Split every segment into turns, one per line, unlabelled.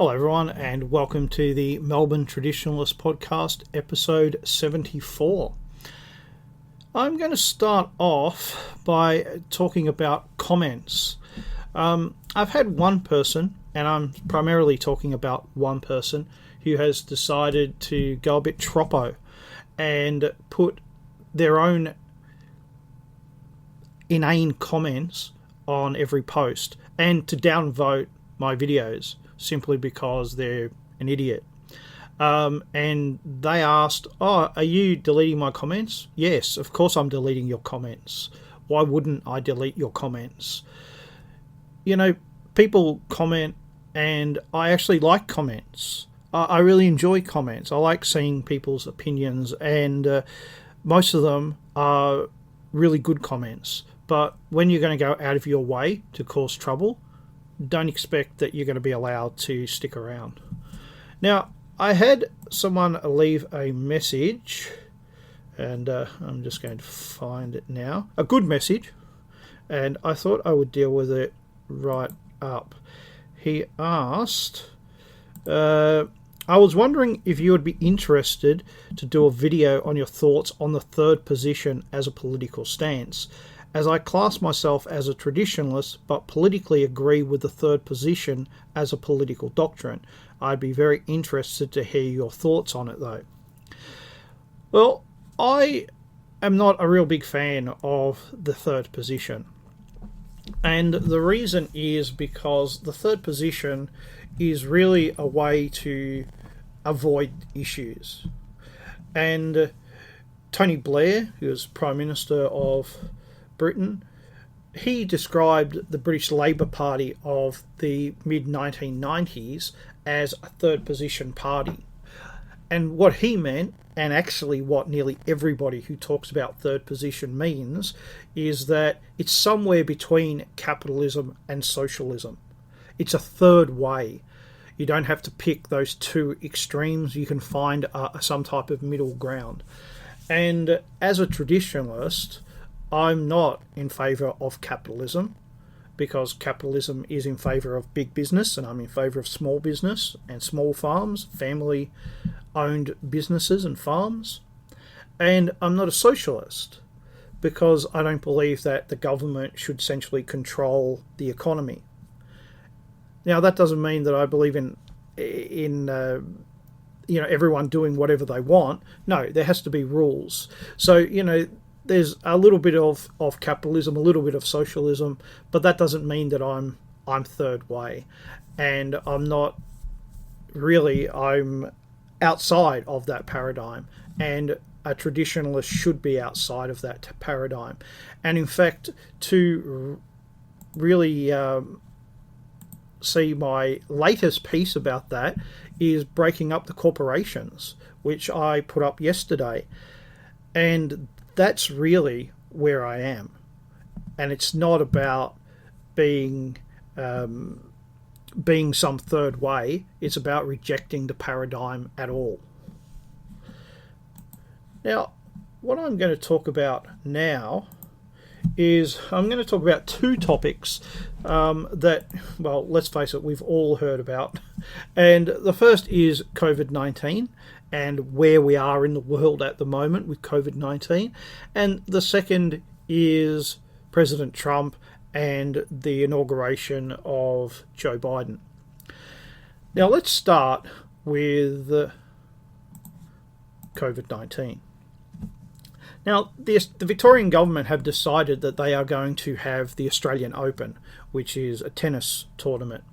Hello everyone and welcome to the Melbourne Traditionalists podcast, episode 74. I'm going to start off by talking about comments. I've had one person, and I'm primarily talking about one person, who has decided to go a bit troppo and put their own inane comments on every post and to downvote my videos simply because they're an idiot. And they asked, are you deleting my comments? Yes, of course I'm deleting your comments. Why wouldn't I delete your comments? You know, people comment, and I actually like comments. I really enjoy comments. I like seeing people's opinions, and most of them are really good comments. But when you're going to go out of your way to cause trouble, don't expect that you're going to be allowed to stick around. Now, I had someone leave a message, and I'm just going to find it now. A good message, and I thought I would deal with it right up. He asked, I was wondering if you would be interested to do a video on your thoughts on the third position as a political stance. As I class myself as a traditionalist, but politically agree with the third position as a political doctrine. I'd be very interested to hear your thoughts on it, though. Well, I am not a real big fan of the third position. And the reason is because the third position is really a way to avoid issues. And Tony Blair, who was Prime Minister of Britain, he described the British Labour Party of the mid-1990s as a third position party. And what he meant, and actually what nearly everybody who talks about third position means, is that it's somewhere between capitalism and socialism. It's a third way. You don't have to pick those two extremes. You can find some type of middle ground. And as a traditionalist, I'm not in favour of capitalism, because capitalism is in favour of big business, and I'm in favour of small business and small farms, family-owned businesses and farms. And I'm not a socialist, because I don't believe that the government should centrally control the economy. Now, that doesn't mean that I believe in everyone doing whatever they want. No, there has to be rules. So, there's a little bit of capitalism, a little bit of socialism, but that doesn't mean that I'm third way. And I'm outside of that paradigm. And a traditionalist should be outside of that paradigm. And in fact, to really see my latest piece about that is breaking up the corporations, which I put up yesterday. And that's really where I am. And it's not about being some third way. It's about rejecting the paradigm at all. Now, what I'm going to talk about now is I'm going to talk about two topics that, well, let's face it, we've all heard about. And the first is COVID-19 and where we are in the world at the moment with COVID-19. And the second is President Trump and the inauguration of Joe Biden. Now, let's start with COVID-19. Now, the Victorian government have decided that they are going to have the Australian Open, which is a tennis tournament.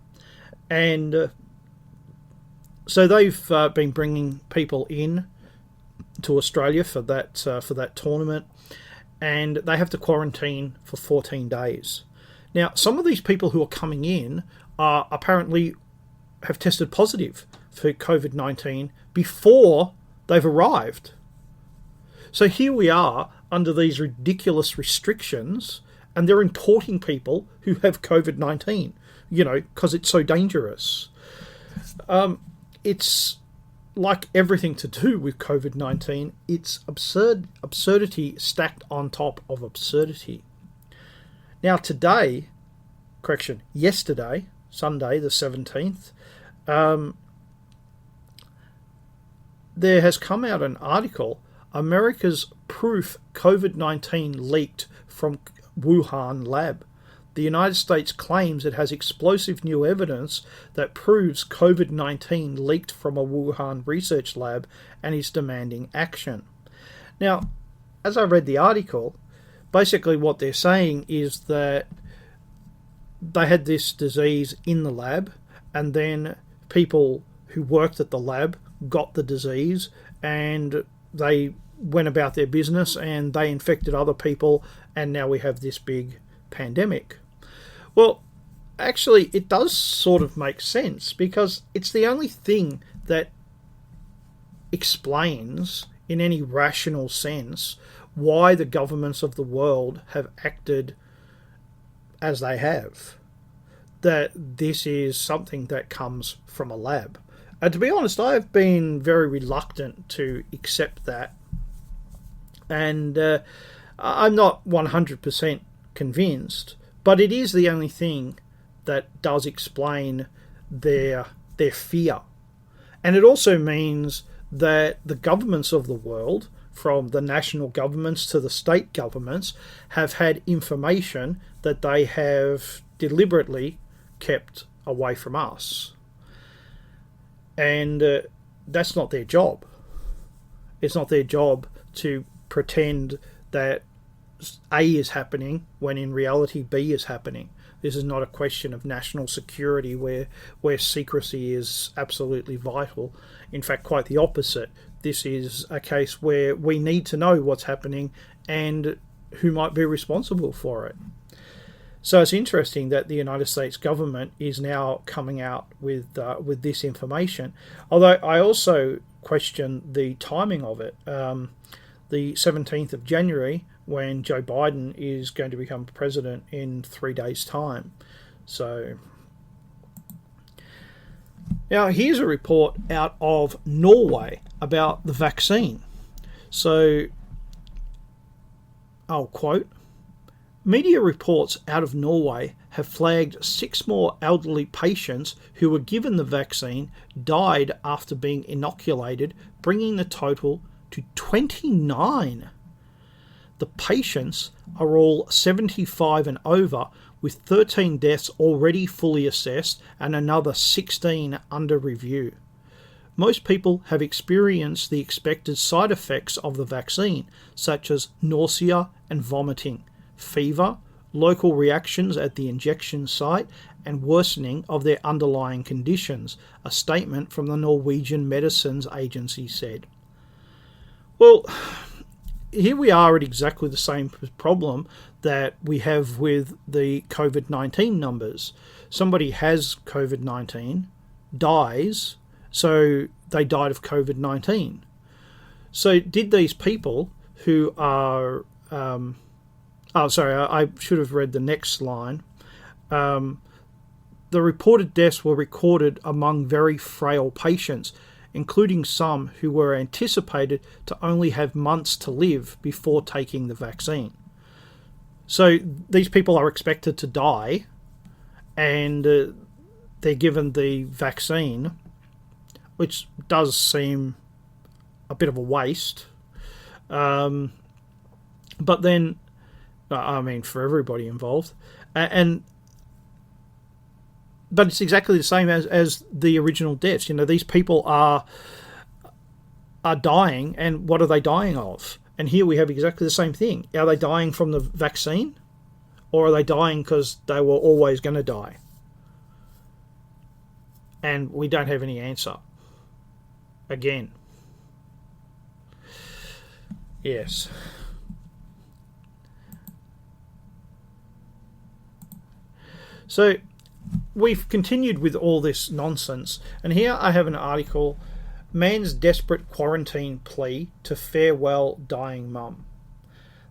And so they've been bringing people in to Australia for that tournament, and they have to quarantine for 14 days. Now, some of these people who are coming in apparently have tested positive for COVID-19 before they've arrived. So here we are under these ridiculous restrictions, and they're importing people who have COVID-19, because it's so dangerous. It's like everything to do with COVID-19. It's absurdity stacked on top of absurdity. Now yesterday, Sunday the 17th, there has come out an article, America's proof COVID-19 leaked from Wuhan lab. The United States claims it has explosive new evidence that proves COVID-19 leaked from a Wuhan research lab and is demanding action. Now, as I read the article, basically what they're saying is that they had this disease in the lab, and then people who worked at the lab got the disease and they went about their business and they infected other people, and now we have this big pandemic. Well, actually, it does sort of make sense, because it's the only thing that explains, in any rational sense, why the governments of the world have acted as they have. That this is something that comes from a lab. And to be honest, I have been very reluctant to accept that. And I'm not 100% convinced, but it is the only thing that does explain their fear. And it also means that the governments of the world, from the national governments to the state governments, have had information that they have deliberately kept away from us. And that's not their job. It's not their job to pretend that A is happening when in reality B is happening. This is not a question of national security where secrecy is absolutely vital. In fact, quite the opposite. This is a case where we need to know what's happening and who might be responsible for it. So it's interesting that the United States government is now coming out with this information. Although I also question the timing of it. The 17th of January, when Joe Biden is going to become president in 3 days' time. So now here's a report out of Norway about the vaccine. So I'll quote, "Media reports out of Norway have flagged 6 more elderly patients who were given the vaccine died after being inoculated, bringing the total to 29. The patients are all 75 and over, with 13 deaths already fully assessed and another 16 under review. Most people have experienced the expected side effects of the vaccine, such as nausea and vomiting, fever, local reactions at the injection site, and worsening of their underlying conditions," a statement from the Norwegian Medicines Agency said. Well, here we are at exactly the same problem that we have with the COVID-19 numbers. Somebody has COVID-19, dies, so they died of COVID-19. So did these people who are... I should have read the next line. The reported deaths were recorded among very frail patients, including some who were anticipated to only have months to live before taking the vaccine. So these people are expected to die, and they're given the vaccine, which does seem a bit of a waste. But then, I mean, for everybody involved. But it's exactly the same as the original deaths. You know, these people are dying, and what are they dying of? And here we have exactly the same thing. Are they dying from the vaccine? Or are they dying because they were always going to die? And we don't have any answer. Again. Yes. So we've continued with all this nonsense, and here I have an article, "Man's Desperate Quarantine Plea to Farewell Dying Mum."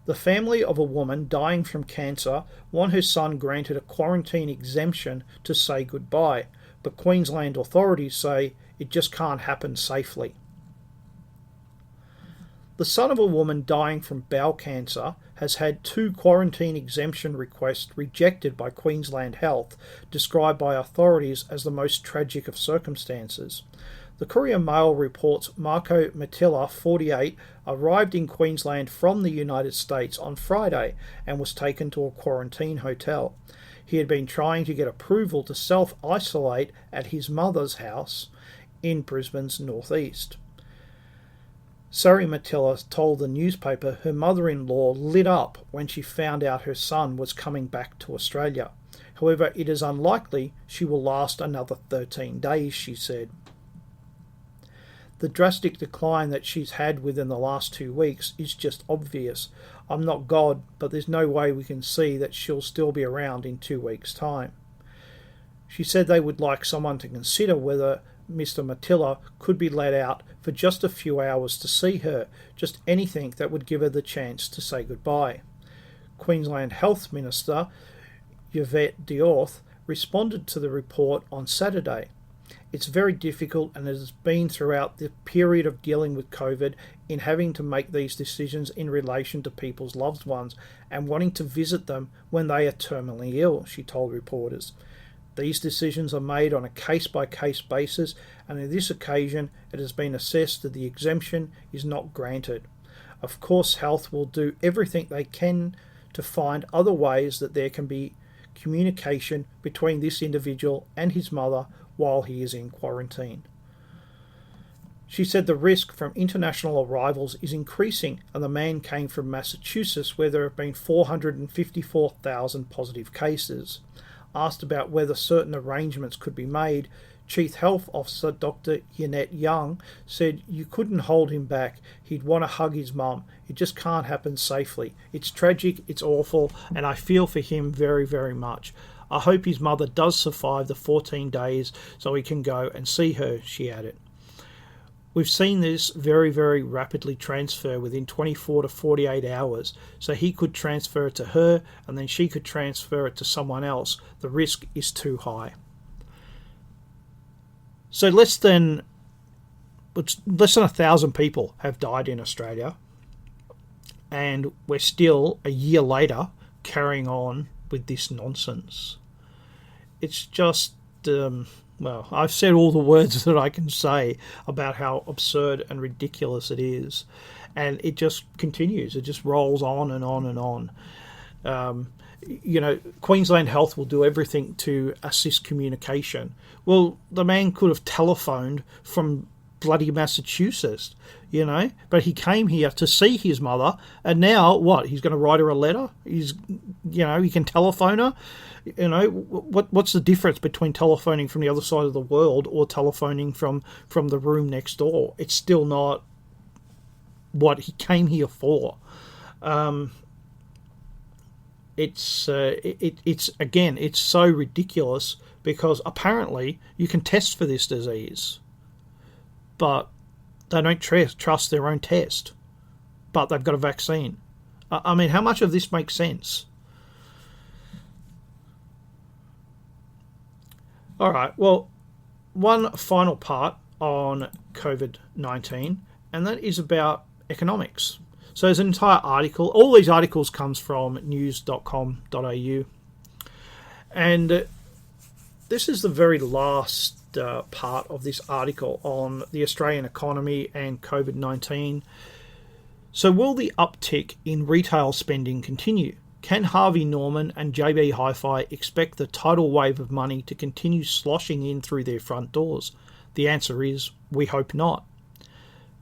The family of a woman dying from cancer want her son granted a quarantine exemption to say goodbye, but Queensland authorities say it just can't happen safely. The son of a woman dying from bowel cancer has had 2 quarantine exemption requests rejected by Queensland Health, described by authorities as the most tragic of circumstances. The Courier Mail reports Marco Matilla, 48, arrived in Queensland from the United States on Friday and was taken to a quarantine hotel. He had been trying to get approval to self-isolate at his mother's house in Brisbane's northeast. Sari Matilla told the newspaper her mother-in-law lit up when she found out her son was coming back to Australia. However, it is unlikely she will last another 13 days, she said. The drastic decline that she's had within the last 2 weeks is just obvious. I'm not God, but there's no way we can see that she'll still be around in 2 weeks' time. She said they would like someone to consider whether Mr. Matilla could be let out for just a few hours to see her, just anything that would give her the chance to say goodbye. Queensland Health Minister Yvette Diorth responded to the report on Saturday. It's very difficult, and it has been throughout the period of dealing with COVID, in having to make these decisions in relation to people's loved ones and wanting to visit them when they are terminally ill, she told reporters. These decisions are made on a case-by-case basis, and on this occasion it has been assessed that the exemption is not granted. Of course, Health will do everything they can to find other ways that there can be communication between this individual and his mother while he is in quarantine. She said the risk from international arrivals is increasing, and the man came from Massachusetts, where there have been 454,000 positive cases. Asked about whether certain arrangements could be made, Chief Health Officer Dr. Yanette Young said you couldn't hold him back. He'd want to hug his mum. It just can't happen safely. It's tragic, it's awful, and I feel for him very, very much. I hope his mother does survive the 14 days so he can go and see her, she added. We've seen this very, very rapidly transfer within 24 to 48 hours, so he could transfer it to her and then she could transfer it to someone else. The risk is too high. So less than 1,000 people have died in Australia, and we're still a year later carrying on with this nonsense. It's just well, I've said all the words that I can say about how absurd and ridiculous it is, and it just continues. It just rolls on and on and on. Queensland Health will do everything to assist communication. Well, the man could have telephoned from bloody Massachusetts, but he came here to see his mother, and now what? He's going to write her a letter? He can telephone her? What's the difference between telephoning from the other side of the world or telephoning from the room next door? It's still not what he came here for. It's so ridiculous, because apparently you can test for this disease, but they don't trust their own test, but they've got a vaccine. I mean, how much of this makes sense? All right, well, one final part on COVID-19, and that is about economics. So there's an entire article. All these articles comes from news.com.au. And this is the very last part of this article on the Australian economy and COVID-19. So will the uptick in retail spending continue? Can Harvey Norman and JB Hi-Fi expect the tidal wave of money to continue sloshing in through their front doors? The answer is, we hope not.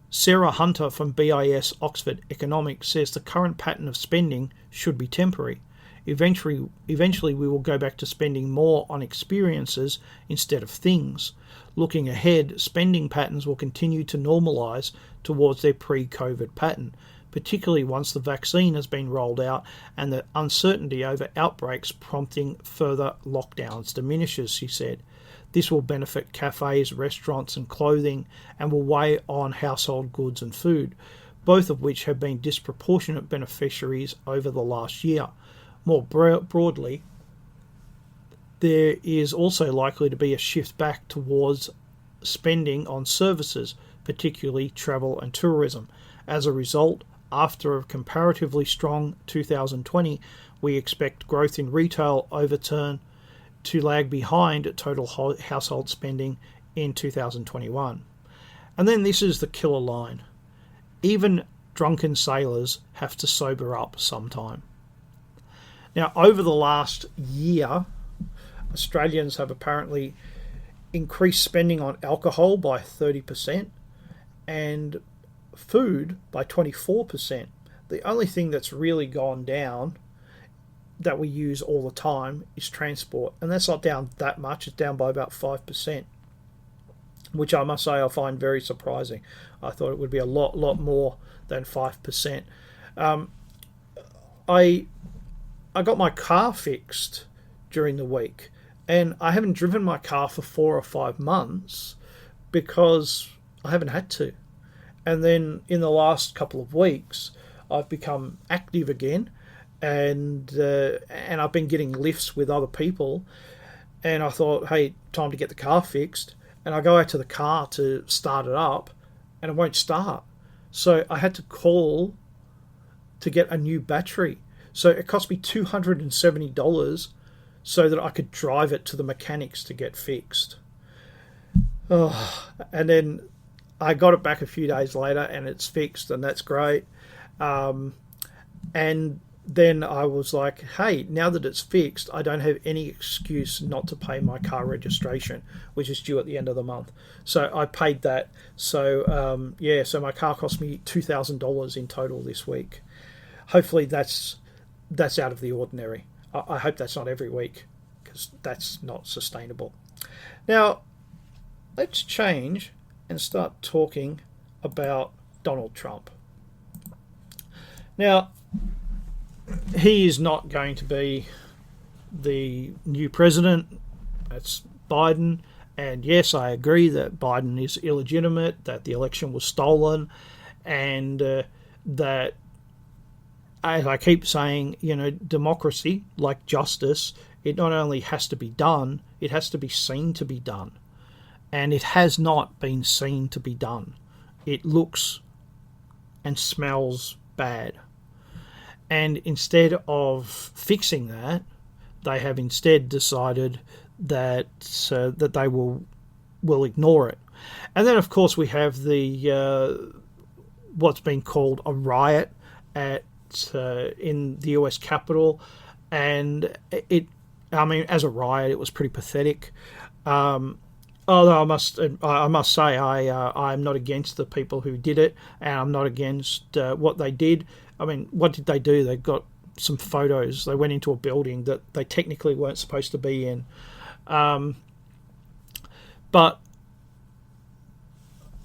Sarah Hunter from BIS Oxford Economics says the current pattern of spending should be temporary. Eventually we will go back to spending more on experiences instead of things. Looking ahead, spending patterns will continue to normalise towards their pre-COVID pattern, particularly once the vaccine has been rolled out and the uncertainty over outbreaks prompting further lockdowns diminishes, she said. This will benefit cafes, restaurants and clothing, and will weigh on household goods and food, both of which have been disproportionate beneficiaries over the last year. More broadly, there is also likely to be a shift back towards spending on services, particularly travel and tourism, As a result, after a comparatively strong 2020, we expect growth in retail overturn to lag behind total household spending in 2021. And then this is the killer line. Even drunken sailors have to sober up sometime. Now, over the last year, Australians have apparently increased spending on alcohol by 30% and food by 24%. The only thing that's really gone down that we use all the time is transport, and that's not down that much. It's down by about 5%, which I must say I find very surprising. I thought it would be a lot more than 5%. I got my car fixed during the week, and I haven't driven my car for 4 or 5 months because I haven't had to. And then in the last couple of weeks, I've become active again, and I've been getting lifts with other people. And I thought, hey, time to get the car fixed. And I go out to the car to start it up, and it won't start. So I had to call to get a new battery. So it cost me $270 so that I could drive it to the mechanics to get fixed. Oh, and then I got it back a few days later, and it's fixed, and that's great. And then I was like, hey, now that it's fixed, I don't have any excuse not to pay my car registration, which is due at the end of the month. So I paid that. So, so my car cost me $2,000 in total this week. Hopefully that's out of the ordinary. I hope that's not every week, because that's not sustainable. Now, let's change and start talking about Donald Trump. Now, he is not going to be the new president. That's Biden. And yes, I agree that Biden is illegitimate, that the election was stolen, and that, as I keep saying, democracy, like justice, it not only has to be done, it has to be seen to be done. And it has not been seen to be done. It looks and smells bad. And instead of fixing that, they have instead decided that they will ignore it. And then, of course, we have the what's been called a riot in the US Capitol, and as a riot, it was pretty pathetic. Although I must say I'm not against the people who did it, and I'm not against what they did. I mean, what did they do? They got some photos. They went into a building that they technically weren't supposed to be in. But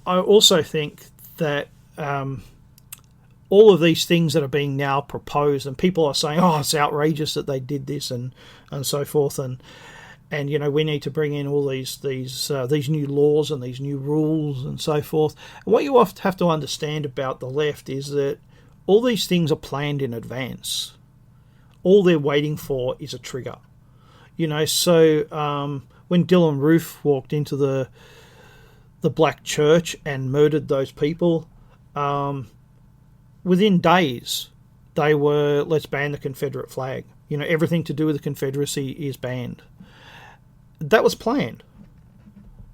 I also think that all of these things that are being now proposed, and people are saying, oh, it's outrageous that they did this and so forth, and we need to bring in all these new laws and these new rules and so forth. And what you often have to understand about the left is that all these things are planned in advance. All they're waiting for is a trigger. So when Dylan Roof walked into the black church and murdered those people, within days they were, let's ban the Confederate flag. Everything to do with the Confederacy is banned. That was planned,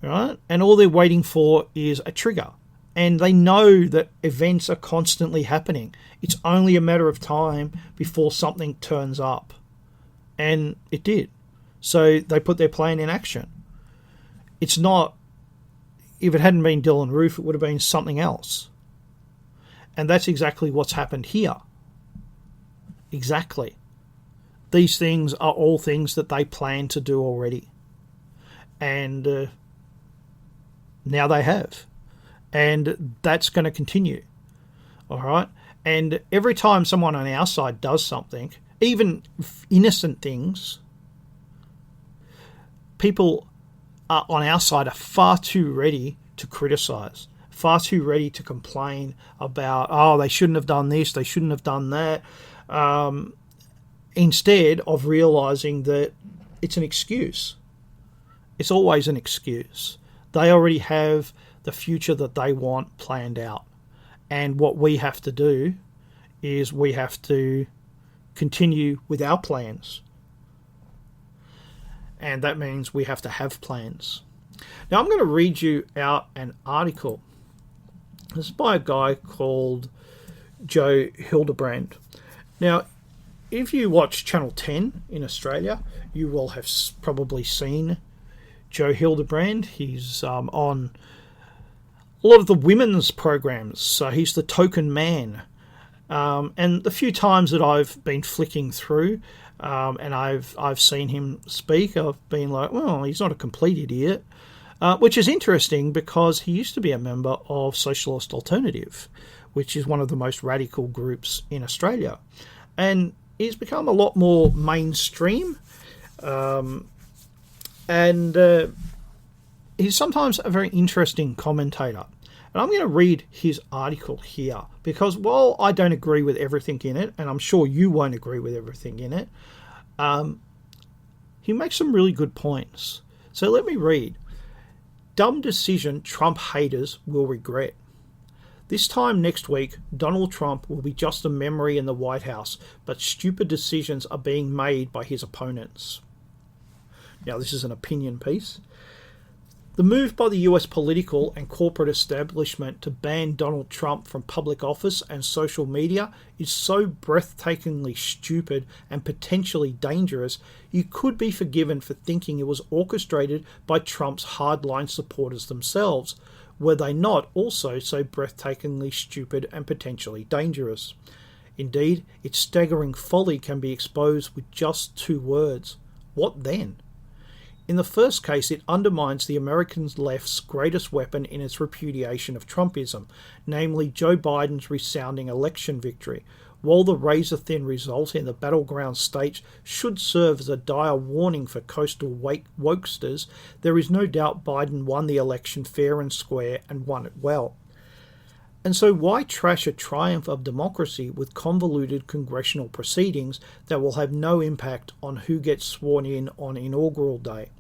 right? And all they're waiting for is a trigger. And they know that events are constantly happening. It's only a matter of time before something turns up. And it did. So they put their plan in action. It's not, if it hadn't been Dylan Roof, it would have been something else. And that's exactly what's happened here. Exactly. These things are all things that they plan to do already. And now they have. And that's going to continue. All right? And every time someone on our side does something, even innocent things, people on our side are far too ready to criticise, far too ready to complain about, oh, they shouldn't have done this, they shouldn't have done that, instead of realising that it's an excuse. It's always an excuse. They already have the future that they want planned out. And what we have to do is we have to continue with our plans. And that means we have to have plans. Now I'm going to read you out an article. This is by a guy called Joe Hildebrand. Now, if you watch Channel 10 in Australia, you will have probably seen Joe Hildebrand. He's on a lot of the women's programs, so he's the token man. And the few times that I've been flicking through and I've seen him speak, I've been like, well, he's not a complete idiot, which is interesting because he used to be a member of Socialist Alternative, which is one of the most radical groups in Australia. And he's become a lot more mainstream, and he's sometimes a very interesting commentator. And I'm going to read his article here because while I don't agree with everything in it, and I'm sure you won't agree with everything in it, he makes some really good points. So let me read. Dumb decision Trump haters will regret. This time next week, Donald Trump will be just a memory in the White House, but stupid decisions are being made by his opponents. Now, this is an opinion piece. The move by the US political and corporate establishment to ban Donald Trump from public office and social media is so breathtakingly stupid and potentially dangerous, you could be forgiven for thinking it was orchestrated by Trump's hardline supporters themselves. Were they not also so breathtakingly stupid and potentially dangerous? Indeed, its staggering folly can be exposed with just 2 words. What then? In the first case, it undermines the American left's greatest weapon in its repudiation of Trumpism, namely Joe Biden's resounding election victory. While the razor-thin result in the battleground states should serve as a dire warning for coastal wokesters, there is no doubt Biden won the election fair and square and won it well. And so why trash a triumph of democracy with convoluted congressional proceedings that will have no impact on who gets sworn in on inaugural day?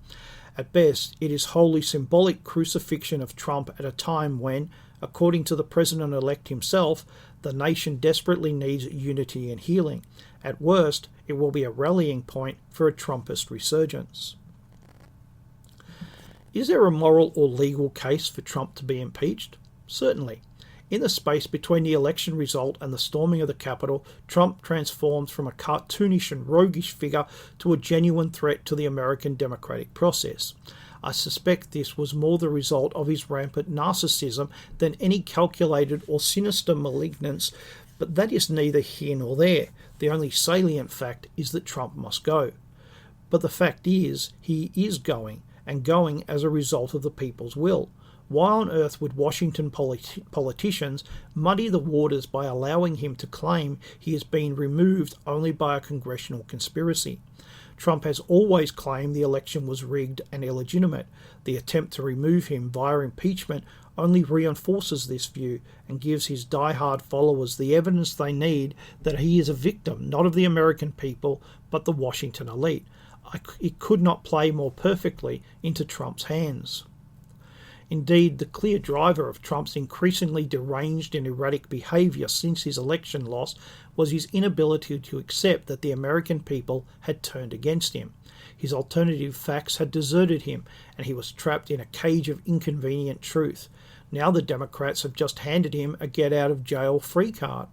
At best, it is wholly symbolic crucifixion of Trump at a time when, according to the president-elect himself, the nation desperately needs unity and healing. At worst, it will be a rallying point for a Trumpist resurgence. Is there a moral or legal case for Trump to be impeached? Certainly. In the space between the election result and the storming of the Capitol, Trump transforms from a cartoonish and roguish figure to a genuine threat to the American democratic process. I suspect this was more the result of his rampant narcissism than any calculated or sinister malignance, but that is neither here nor there. The only salient fact is that Trump must go. But the fact is, he is going, and going as a result of the people's will. Why on earth would Washington politicians muddy the waters by allowing him to claim he has been removed only by a congressional conspiracy? Trump has always claimed the election was rigged and illegitimate. The attempt to remove him via impeachment only reinforces this view and gives his die-hard followers the evidence they need that he is a victim, not of the American people, but the Washington elite. It could not play more perfectly into Trump's hands. Indeed, the clear driver of Trump's increasingly deranged and erratic behaviour since his election loss was his inability to accept that the American people had turned against him. His alternative facts had deserted him, and he was trapped in a cage of inconvenient truth. Now the Democrats have just handed him a get-out-of-jail-free card.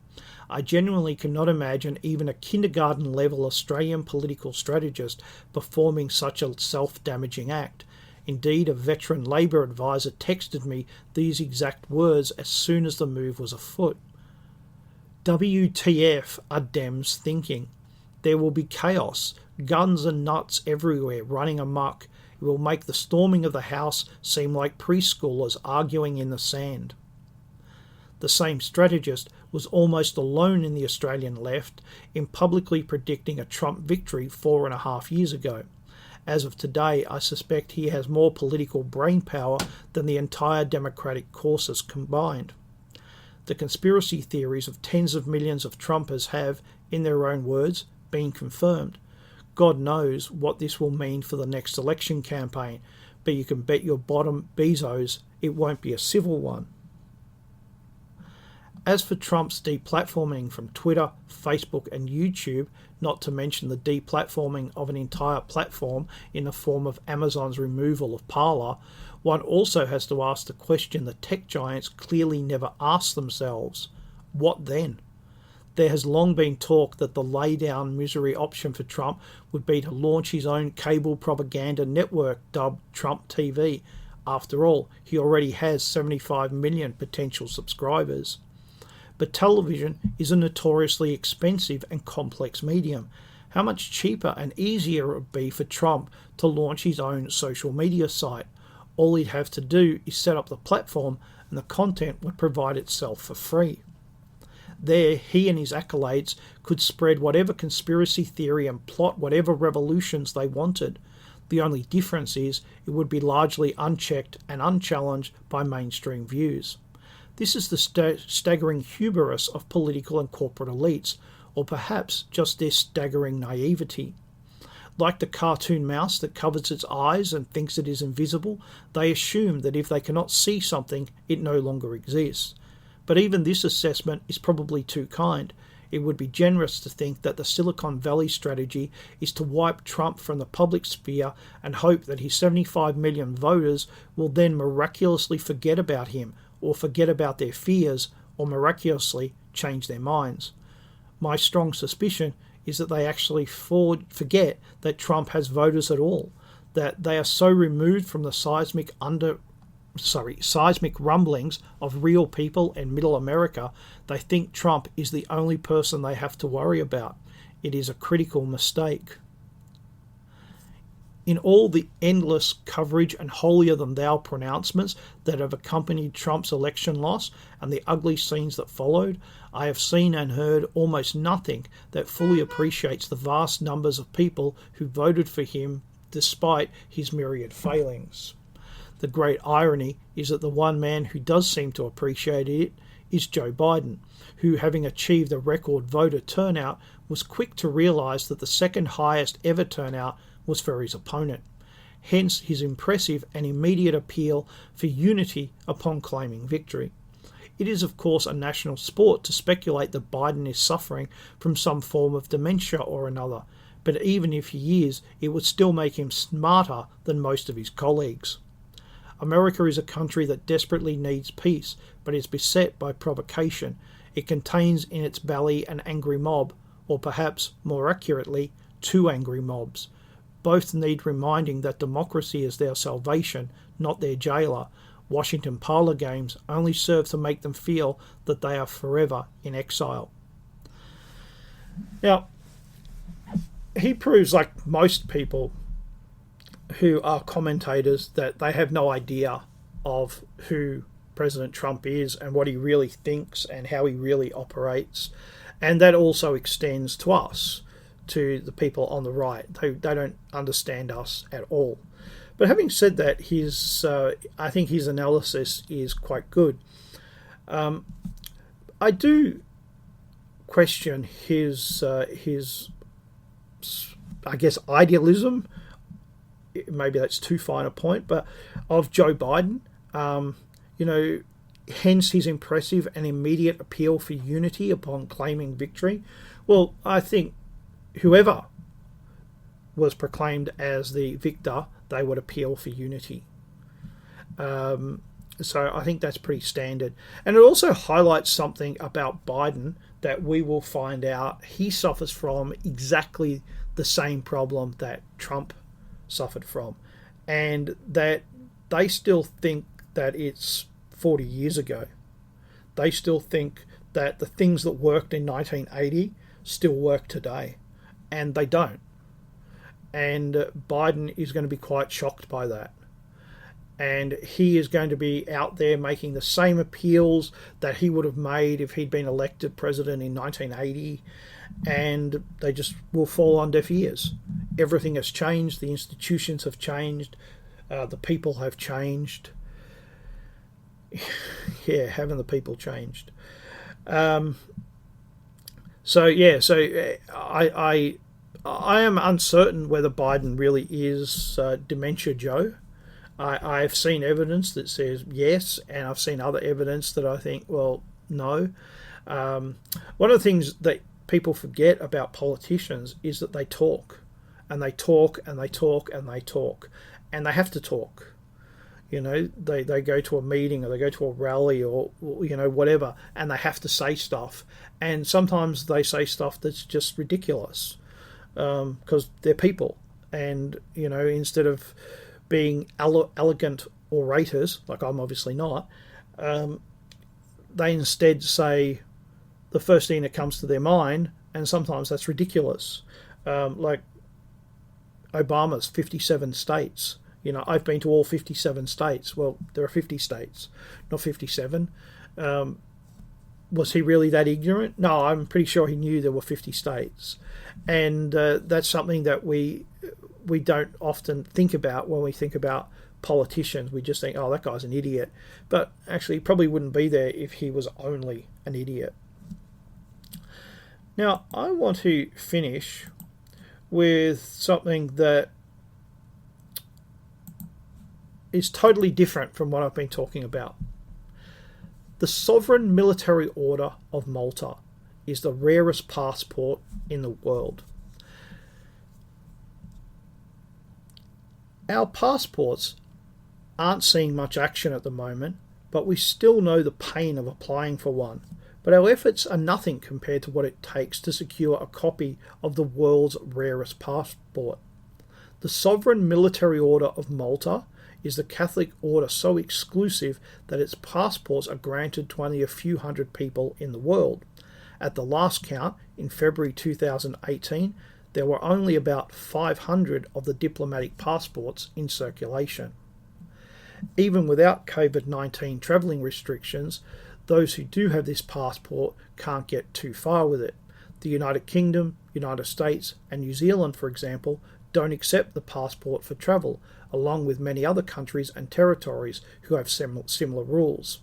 I genuinely cannot imagine even a kindergarten-level Australian political strategist performing such a self-damaging act. Indeed, a veteran Labor advisor texted me these exact words as soon as the move was afoot. WTF are Dems thinking? There will be chaos, guns and nuts everywhere running amok. It will make the storming of the House seem like preschoolers arguing in the sand. The same strategist was almost alone in the Australian left in publicly predicting a Trump victory 4.5 years ago. As of today, I suspect he has more political brainpower than the entire Democratic caucus combined. The conspiracy theories of tens of millions of Trumpers have, in their own words, been confirmed. God knows what this will mean for the next election campaign, but you can bet your bottom Bezos it won't be a civil one. As for Trump's deplatforming from Twitter, Facebook and YouTube, not to mention the deplatforming of an entire platform in the form of Amazon's removal of Parler, one also has to ask the question the tech giants clearly never asked themselves: what then? There has long been talk that the lay-down misery option for Trump would be to launch his own cable propaganda network dubbed Trump TV. After all, he already has 75 million potential subscribers. But television is a notoriously expensive and complex medium. How much cheaper and easier it would be for Trump to launch his own social media site. All he'd have to do is set up the platform and the content would provide itself for free. There, he and his acolytes could spread whatever conspiracy theory and plot whatever revolutions they wanted. The only difference is it would be largely unchecked and unchallenged by mainstream views. This is the staggering hubris of political and corporate elites, or perhaps just their staggering naivety. Like the cartoon mouse that covers its eyes and thinks it is invisible, they assume that if they cannot see something, it no longer exists. But even this assessment is probably too kind. It would be generous to think that the Silicon Valley strategy is to wipe Trump from the public sphere and hope that his 75 million voters will then miraculously forget about him, or forget about their fears, or miraculously change their minds. My strong suspicion is that they actually forget that Trump has voters at all, that they are so removed from the seismic rumblings of real people in middle America, they think Trump is the only person they have to worry about. It is a critical mistake. In all the endless coverage and holier-than-thou pronouncements that have accompanied Trump's election loss and the ugly scenes that followed, I have seen and heard almost nothing that fully appreciates the vast numbers of people who voted for him despite his myriad failings. The great irony is that the one man who does seem to appreciate it is Joe Biden, who, having achieved a record voter turnout, was quick to realise that the second highest ever turnout was for his opponent. Hence his impressive and immediate appeal for unity upon claiming victory. It is of course a national sport to speculate that Biden is suffering from some form of dementia or another, but even if he is, it would still make him smarter than most of his colleagues. America is a country that desperately needs peace, but is beset by provocation. It contains in its belly an angry mob, or perhaps, more accurately, two angry mobs. Both need reminding that democracy is their salvation, not their jailer. Washington parlor games only serve to make them feel that they are forever in exile. Now, he proves, like most people who are commentators, that they have no idea of who President Trump is and what he really thinks and how he really operates. And that also extends to us, to the people on the right. They don't understand us at all. But having said that, I think his analysis is quite good. I do question his I guess, idealism. Maybe that's too fine a point, but of Joe Biden. Hence his impressive and immediate appeal for unity upon claiming victory. Well, I think whoever was proclaimed as the victor, they would appeal for unity. So I think that's pretty standard. And it also highlights something about Biden that we will find out he suffers from exactly the same problem that Trump suffered from. And that they still think that it's 40 years ago. They still think that the things that worked in 1980 still work today. And they don't. And Biden is going to be quite shocked by that. And he is going to be out there making the same appeals that he would have made if he'd been elected president in 1980. And they just will fall on deaf ears. Everything has changed. The institutions have changed. The people have changed. Yeah, haven't the people changed? I am uncertain whether Biden really is dementia Joe. I've seen evidence that says yes, and I've seen other evidence that I think, well, No. One of the things that people forget about politicians is that they talk, and they talk, and they talk, and they talk, and they have to talk. You know, they go to a meeting or they go to a rally or, you know, whatever, and they have to say stuff. And sometimes they say stuff that's just ridiculous because they're people. And, you know, instead of being elegant orators, like I'm obviously not, they instead say the first thing that comes to their mind, and sometimes that's ridiculous. Like Obama's 57 states. You know, I've been to all 57 states. Well, there are 50 states, not 57. Was he really that ignorant? No, I'm pretty sure he knew there were 50 states. And that's something that we don't often think about when we think about politicians. We just think, oh, that guy's an idiot. But actually, he probably wouldn't be there if he was only an idiot. Now, I want to finish with something that is totally different from what I've been talking about. The Sovereign Military Order of Malta is the rarest passport in the world. Our passports aren't seeing much action at the moment, but we still know the pain of applying for one. But our efforts are nothing compared to what it takes to secure a copy of the world's rarest passport. The Sovereign Military Order of Malta is the Catholic order so exclusive that its passports are granted to only a few hundred people in the world. At the last count, in February 2018, there were only about 500 of the diplomatic passports in circulation. Even without COVID-19 travelling restrictions, those who do have this passport can't get too far with it. The United Kingdom, United States and New Zealand, for example, don't accept the passport for travel, along with many other countries and territories who have similar rules.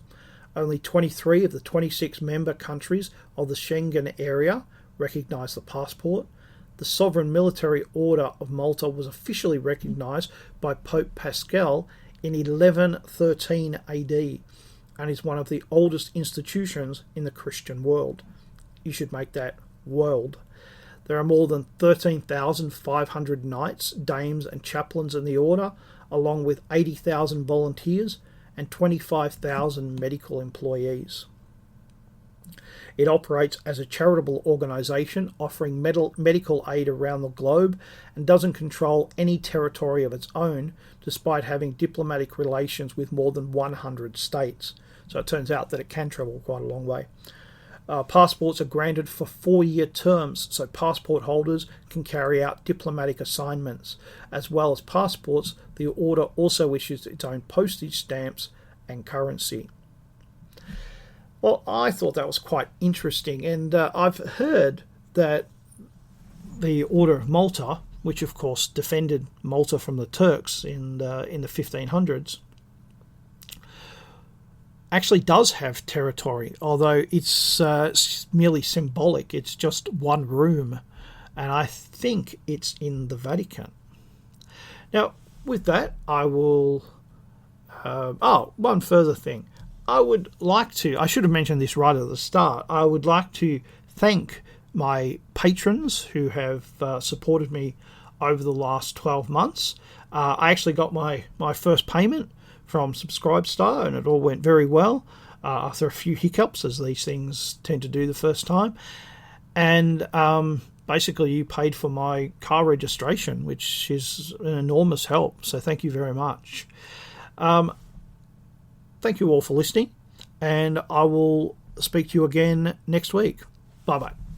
Only 23 of the 26 member countries of the Schengen area recognise the passport. The Sovereign Military Order of Malta was officially recognised by Pope Pascal in 1113 AD and is one of the oldest institutions in the Christian world. You should make that world. There are more than 13,500 knights, dames and chaplains in the order, along with 80,000 volunteers and 25,000 medical employees. It operates as a charitable organisation offering medical aid around the globe and doesn't control any territory of its own, despite having diplomatic relations with more than 100 states. So it turns out that it can travel quite a long way. Passports are granted for 4-year terms, so passport holders can carry out diplomatic assignments. As well as passports, the order also issues its own postage stamps and currency. Well, I thought that was quite interesting, and I've heard that the Order of Malta, which of course defended Malta from the Turks in the 1500s, actually does have territory, although it's merely symbolic. It's just one room, and I think it's in the Vatican. Now, with that, I will... one further thing. I should have mentioned this right at the start. I would like to thank my patrons who have supported me over the last 12 months. I actually got my first payment from Subscribestar, and it all went very well after a few hiccups, as these things tend to do the first time. And basically, you paid for my car registration, which is an enormous help. So thank you very much. Thank you all for listening, and I will speak to you again next week. Bye-bye.